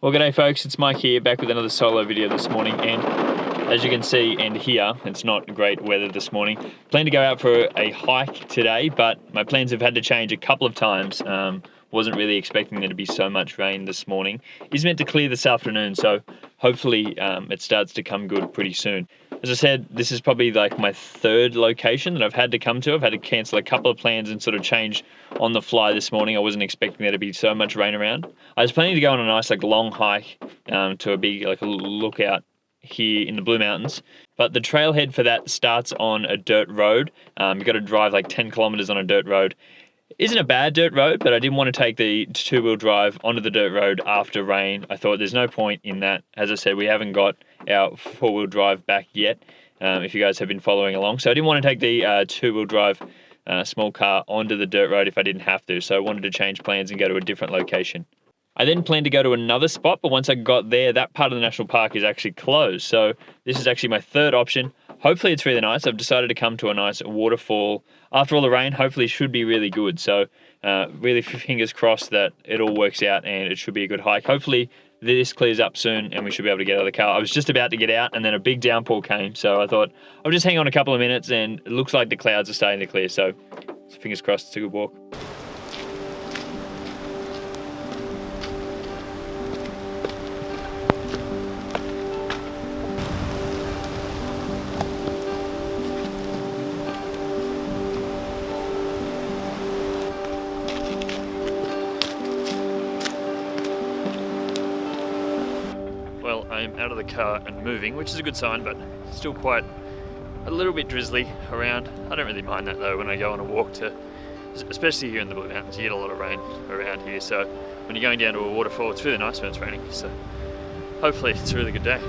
Well, g'day folks, it's Mike here, back with another solo video this morning, and as you can see and hear, it's not great weather this morning. Plan to go out for a hike today, but my plans have had to change a couple of times. Wasn't really expecting there to be so much rain this morning. It's meant to clear this afternoon, so hopefully it starts to come good pretty soon. As I said, this is probably like my third location that I've had to come to. I've had to cancel a couple of plans and sort of change on the fly this morning. I wasn't expecting there to be so much rain around. I was planning to go on a nice long hike to a big lookout here in the Blue Mountains, but the trailhead for that starts on a dirt road. You've got to drive 10 kilometers on a dirt road. Isn't a bad dirt road, but I didn't want to take the two-wheel drive onto the dirt road after rain. I thought there's no point in that. As I said, we haven't got our four-wheel drive back yet, if you guys have been following along. So I didn't want to take the two-wheel drive small car onto the dirt road if I didn't have to. So I wanted to change plans and go to a different location. I then planned to go to another spot, but once I got there, that part of the national park is actually closed. So this is actually my third option. Hopefully it's really nice. I've decided to come to a nice waterfall. After all the rain, hopefully it should be really good. So really fingers crossed that it all works out and it should be a good hike. Hopefully this clears up soon and we should be able to get out of the car. I was just about to get out and then a big downpour came. So I thought I'll just hang on a couple of minutes, and it looks like the clouds are starting to clear. So fingers crossed it's a good walk. Well, I am out of the car and moving, which is a good sign, but still quite a little bit drizzly around. I don't really mind that though when I go on a walk especially here in the Blue Mountains. You get a lot of rain around here, so when you're going down to a waterfall, it's really nice when it's raining. So hopefully it's a really good day.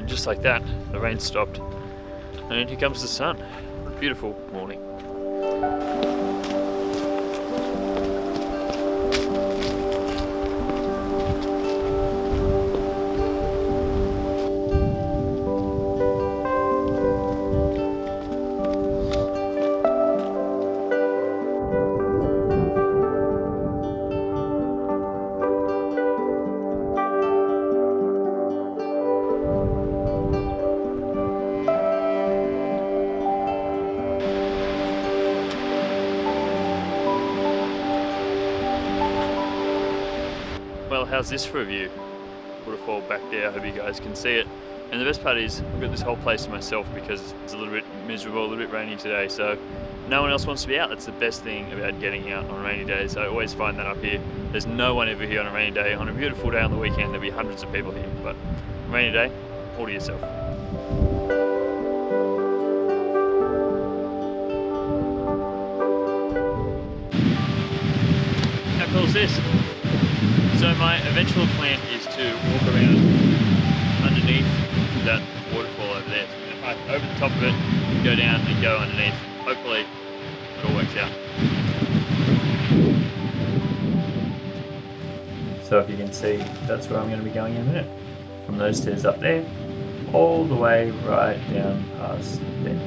Just like that, the rain stopped, and here comes the sun. Beautiful morning. Well, how's this for a view? Waterfall back there, I hope you guys can see it. And the best part is, I've got this whole place to myself because it's a little bit miserable, a little bit rainy today, so no one else wants to be out. That's the best thing about getting out on rainy days. I always find that up here. There's no one ever here on a rainy day. On a beautiful day on the weekend, there'll be hundreds of people here, but rainy day, all to yourself. How cool is this? So my eventual plan is to walk around underneath that waterfall over there. So I'm going to hike over the top of it, go down and go underneath. Hopefully it all works out. So if you can see, that's where I'm going to be going in a minute. From those stairs up there, all the way right down past there.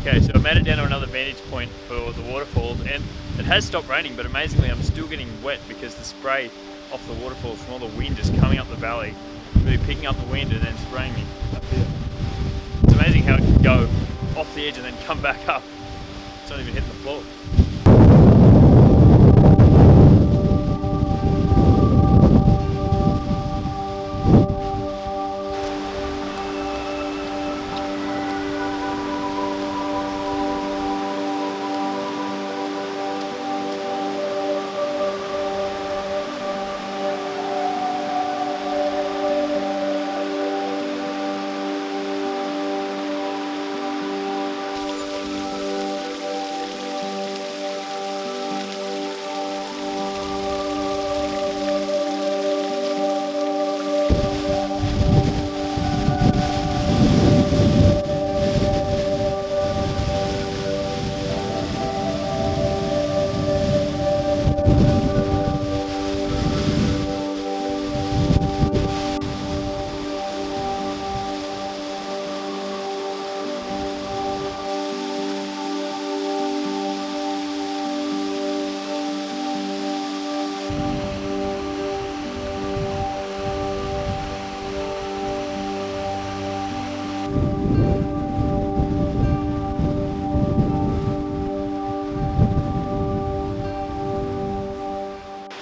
Okay, so I made it down to another vantage point for the waterfalls, and it has stopped raining, but amazingly I'm still getting wet because the spray off the waterfalls from all the wind is coming up the valley, really picking up the wind and then spraying me up here. It's amazing how it can go off the edge and then come back up. It's not even hitting the floor.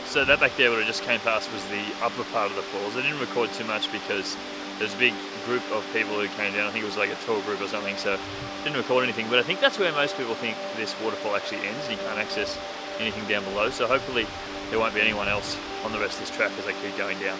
So that back there what I just came past was the upper part of the falls. I didn't record too much because there's a big group of people who came down. I think it was like a tour group or something, so didn't record anything. But I think that's where most people think this waterfall actually ends, and you can't access anything down below. So hopefully there won't be anyone else on the rest of this track as I keep going down.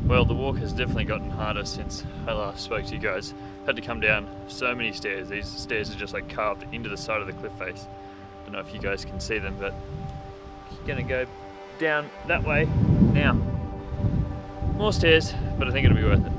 Well, the walk has definitely gotten harder since I last spoke to you guys. Had to come down so many stairs. These stairs are just like carved into the side of the cliff face. Don't know if you guys can see them, but I'm gonna go down that way now. More stairs, but I think it'll be worth it.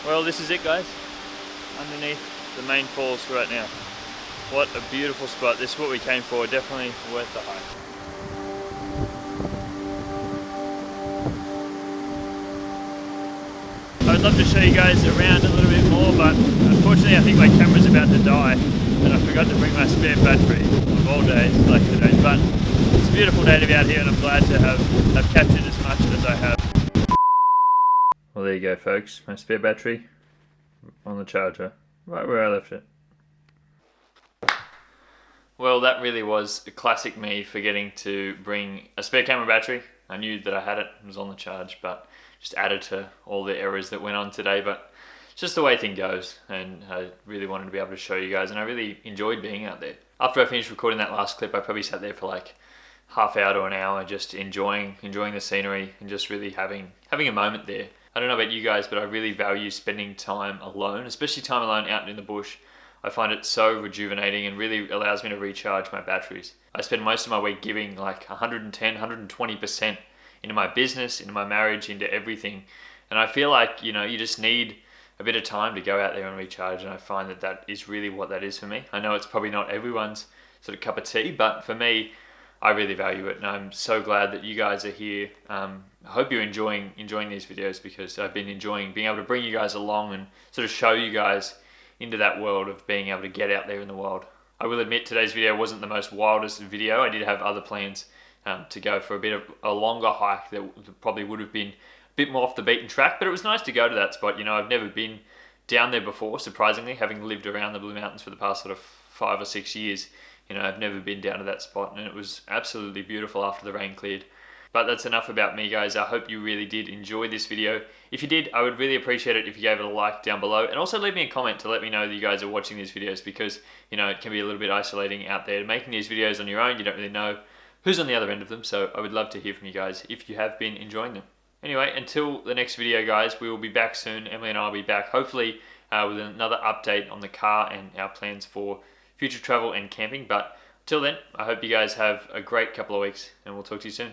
Well, this is it, guys. Underneath the main falls right now. What a beautiful spot. This is what we came for. Definitely worth the hike. I'd love to show you guys around a little bit more, but unfortunately I think my camera's about to die and I forgot to bring my spare battery of all days like today. But it's a beautiful day to be out here and I'm glad to have captured as much as I have. Well, there you go folks, my spare battery on the charger, right where I left it. Well, that really was a classic me forgetting to bring a spare camera battery. I knew that I had it was on the charge, but just added to all the errors that went on today. But it's just the way thing goes, and I really wanted to be able to show you guys, and I really enjoyed being out there. After I finished recording that last clip, I probably sat there for like half hour to an hour just enjoying the scenery and just really having a moment there. I don't know about you guys, but I really value spending time alone, especially time alone out in the bush. I find it so rejuvenating and really allows me to recharge my batteries. I spend most of my week giving like 110, 120% into my business, into my marriage, into everything. And I feel like, you know, you just need a bit of time to go out there and recharge. And I find that that is really what that is for me. I know it's probably not everyone's sort of cup of tea, but for me, I really value it. And I'm so glad that you guys are here. I hope you're enjoying these videos, because I've been enjoying being able to bring you guys along and sort of show you guys into that world of being able to get out there in the wild. I will admit today's video wasn't the most wildest video. I did have other plans to go for a bit of a longer hike that probably would have been a bit more off the beaten track, but it was nice to go to that spot. You know, I've never been down there before, surprisingly, having lived around the Blue Mountains for the past sort of 5 or 6 years. You know, I've never been down to that spot, and it was absolutely beautiful after the rain cleared. But that's enough about me, guys. I hope you really did enjoy this video. If you did, I would really appreciate it if you gave it a like down below, and also leave me a comment to let me know that you guys are watching these videos, because, you know, it can be a little bit isolating out there. Making these videos on your own, you don't really know who's on the other end of them, so I would love to hear from you guys if you have been enjoying them. Anyway, until the next video, guys, we will be back soon. Emily and I will be back, hopefully, with another update on the car and our plans for future travel and camping. But until then, I hope you guys have a great couple of weeks, and we'll talk to you soon.